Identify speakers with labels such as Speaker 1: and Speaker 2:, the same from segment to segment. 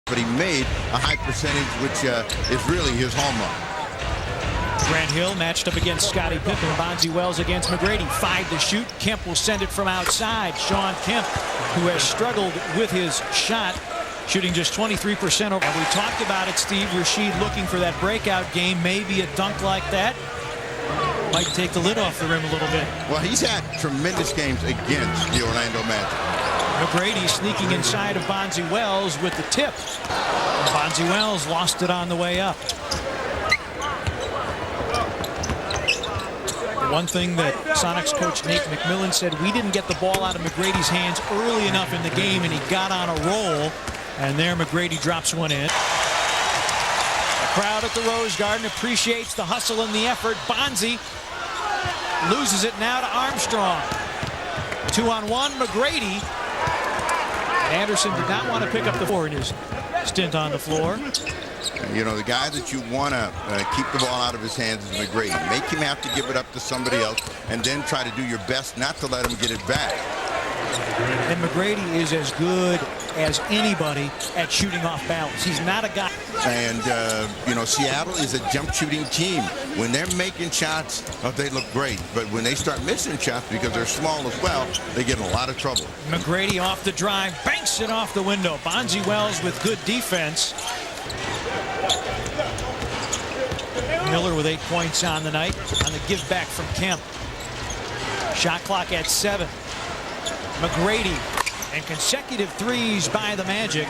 Speaker 1: but he made a high percentage, which is really his home run.
Speaker 2: Grant Hill matched up against Scottie Pippen. Bonzi Wells against McGrady. 5 to shoot. Kemp will send it from outside. Sean Kemp, who has struggled with his shot, shooting just 23% over. And we talked about it, Steve. Rasheed looking for that breakout game. Maybe a dunk like that might take the lid off the rim a little bit.
Speaker 1: Well, he's had tremendous games against the Orlando Magic.
Speaker 2: McGrady sneaking inside of Bonzi Wells with the tip. And Bonzi Wells lost it on the way up. The one thing that Sonics coach Nate McMillan said, we didn't get the ball out of McGrady's hands early enough in the game, and he got on a roll. And there McGrady drops one in. The crowd at the Rose Garden appreciates the hustle and the effort. Bonzi loses it now to Armstrong. 2-on-1, McGrady. Anderson did not want to pick up the floor in his stint on the floor.
Speaker 1: You know, the guy that you want to keep the ball out of his hands is McGrady. Make him have to give it up to somebody else, and then try to do your best not to let him get it back.
Speaker 2: And McGrady is as good as anybody at shooting off balance. He's not a guy.
Speaker 1: And, you know, Seattle is a jump shooting team. When they're making shots, they look great. But when they start missing shots because they're small as well, they get in a lot of trouble.
Speaker 2: McGrady off the drive, banks it off the window. Bonzi Wells with good defense. Miller with 8 points on the night on the give back from Kemp. Shot clock at 7. McGrady and consecutive threes by the Magic,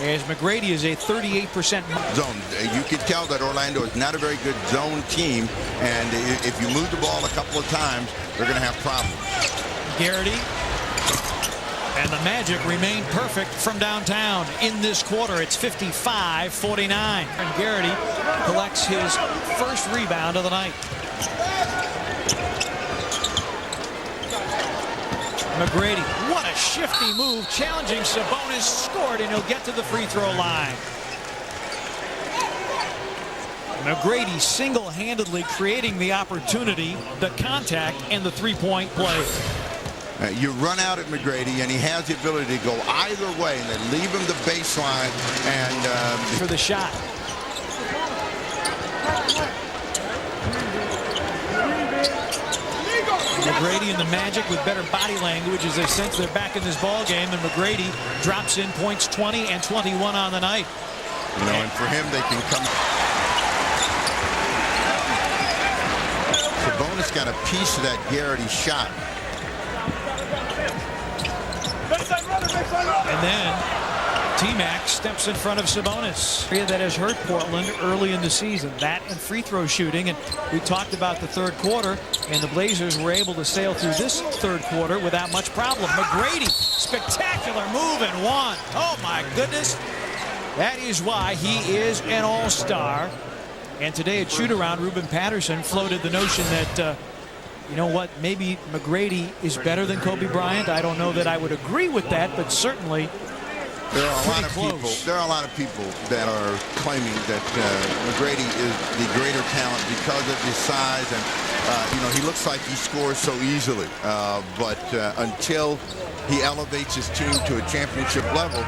Speaker 2: as McGrady is a 38%
Speaker 1: zone. You can tell that Orlando is not a very good zone team, and if you move the ball a couple of times, they're going to have problems.
Speaker 2: Garrity and the Magic remain perfect from downtown in this quarter. It's 55-49. And Garrity collects his first rebound of the night. McGrady, what a shifty move, challenging Sabonis, scored, and he'll get to the free throw line. McGrady single-handedly creating the opportunity, the contact, and the three-point play.
Speaker 1: You run out at McGrady, and he has the ability to go either way, and then leave him the baseline and
Speaker 2: for the shot. McGrady and the Magic with better body language as they sense they're back in this ball game, and McGrady drops in points 20 and 21 on the night.
Speaker 1: You know, and for him, they can come. Sabonis got a piece of that Garrity shot.
Speaker 2: And then T-Mac steps in front of Sabonis. That has hurt Portland early in the season. That and free throw shooting. And we talked about the third quarter, and the Blazers were able to sail through this third quarter without much problem. McGrady, spectacular move and one. Oh my goodness. That is why he is an all-star. And today at shoot-around, Ruben Patterson floated the notion that you know what, maybe McGrady is better than Kobe Bryant. I don't know that I would agree with that, but certainly
Speaker 1: there are a lot of people. There are a lot of people that are claiming that McGrady is the greater talent because of his size, and you know, he looks like he scores so easily. But until he elevates his team to a championship level,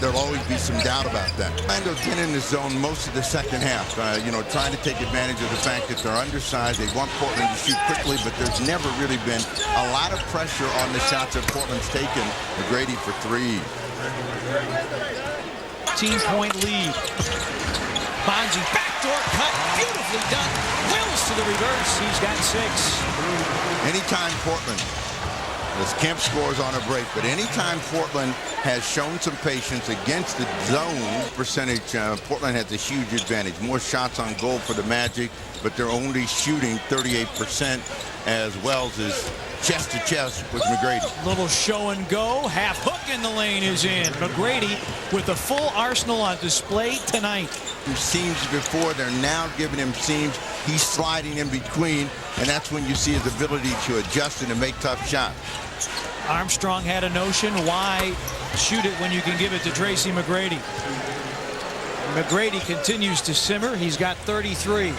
Speaker 1: there'll always be some doubt about that. Orlando's been in the zone most of the second half, you know, trying to take advantage of the fact that they're undersized. They want Portland to shoot quickly, but there's never really been a lot of pressure on the shots that Portland's taken. McGrady for 3.
Speaker 2: 18-point lead. Bonzi, backdoor cut, beautifully done. Wills to the reverse. He's got 6.
Speaker 1: Anytime Portland, as Kemp scores on a break, but anytime Portland has shown some patience against the zone percentage, Portland has a huge advantage. More shots on goal for the Magic, but they're only shooting 38%, as Wells is chest to chest with McGrady.
Speaker 2: Little show and go. Half hook in the lane is in. McGrady with the full arsenal on display tonight.
Speaker 1: Seams before, they're now giving him seams. He's sliding in between, and that's when you see his ability to adjust and to make tough shots.
Speaker 2: Armstrong had a notion, why shoot it when you can give it to Tracy McGrady? McGrady continues to simmer. He's got 33.